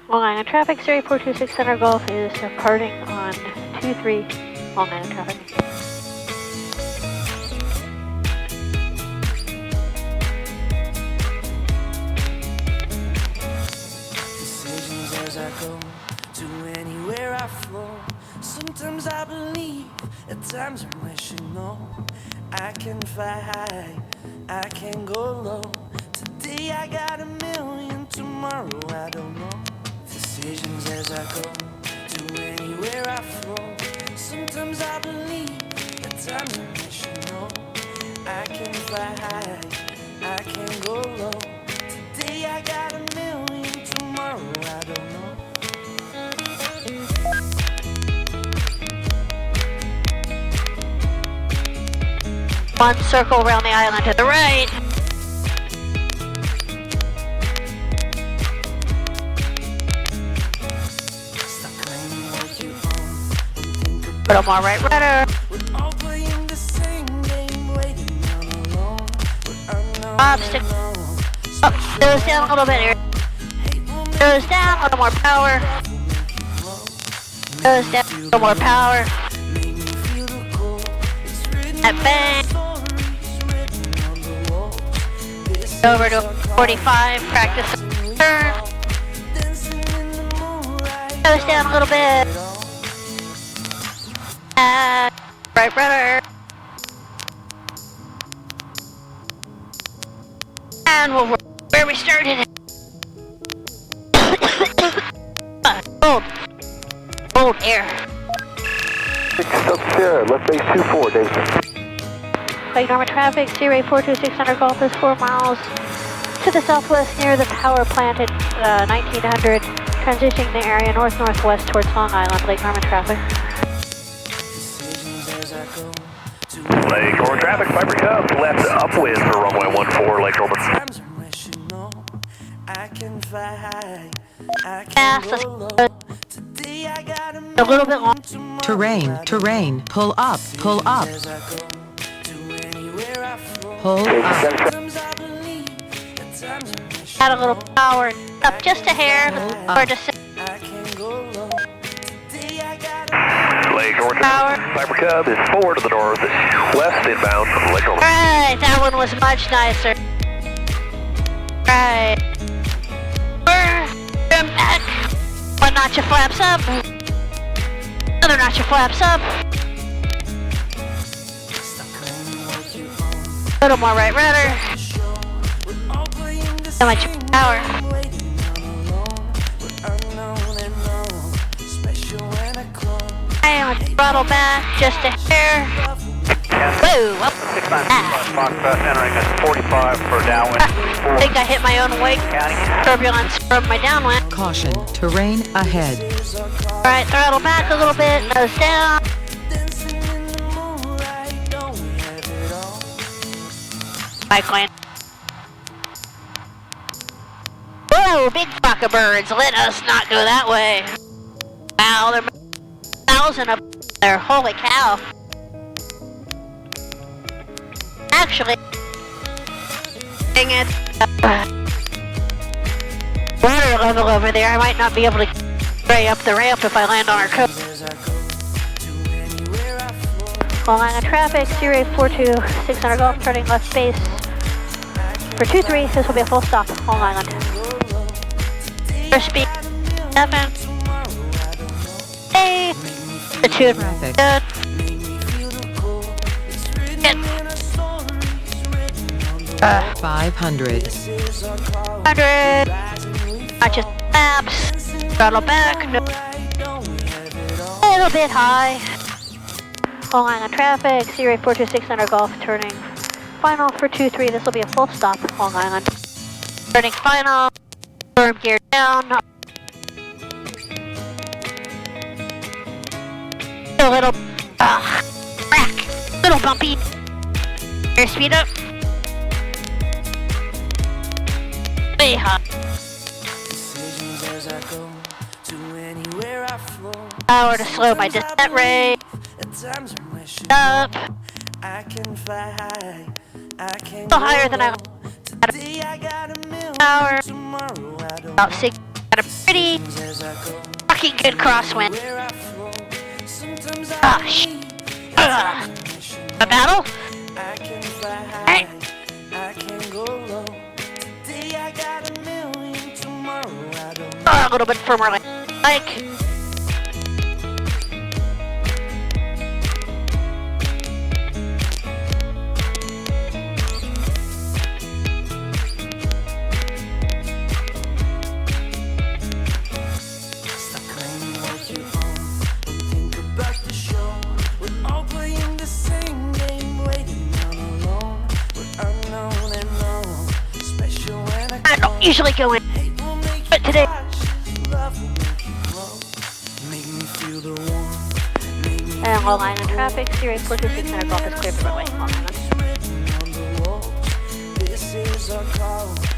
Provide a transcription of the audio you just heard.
Long Island traffic, 0426 Center Golf is departing on 23 Long Island traffic. Decisions as I go to anywhere I flow. Sometimes I believe, at times I wish you know. I can fly high, I can go low. Today I got a million, tomorrow I don't know. Decisions as I go to anywhere I flow. Sometimes I believe, at times I wish you know. I can fly high, I can go low. Today I got a million, tomorrow I don't know. One circle around the island to the right. A little more right rudder. Stick. Oh, goes down a little bit here. Goes down, a little more power. Goes down, a little more power. That bang. Over to 45, practice turn. Goes down a little bit. Right rudder. And we'll work where we started. Cold air. 6 up Sierra, left base 24, David. Lake Norman traffic, Sea 426 Center Golf is 4 miles to the southwest near the power plant at 1900, transitioning the area north-northwest towards Long Island. Lake Norman traffic. Lake Norman traffic, Viper Cub, left upwind for runway 14, Lake Norman. Fast, a little bit long. Terrain, pull up. Pull up. Add a little power, up just a hair, or just Lake Norman power. Viper Cub is 4 to the north, west inbound from Lake Norman. Right, that one was much nicer. Right. Turn back. One notch of flaps up. Another notch of flaps up. A little more right rudder. So much power. And throttle back just a hair. Whoa, up. Entering at 45 for downwind. I think I hit my own wake. Turbulence from my downwind. Caution, terrain ahead. Alright, throttle back a little bit, nose down. Bike lane. Whoa, big flock of birds. Let us not go that way. Wow, there are 1,000 up there. Holy cow. Actually, dang it. Water level over there. I might not be able to spray up the ramp if I land on our coast. Long Island traffic, Sea 426 Center Golf, turning left base for 23. This will be a full stop, Long Island. First speed, 7. 8. The 2. Traffic. Good. 500. 100. Not just laps. Throttle back. No. A little bit high. Long Island traffic. Sea 426 Center Golf turning final for 23. This will be a full stop. Long Island. Turning final. Firm gear down. A little. Crack. Little bumpy. Airspeed up. Way high. Power to slow my descent rate. Up. Still higher than I want. Power. About 6 got a pretty fucking good crosswind. Ah, a battle? Hey. A little bit firmer, like. I don't usually go in, but today. And Long Island traffic, Sirius 426 Golf is clear for runway. Long Island. This is our call.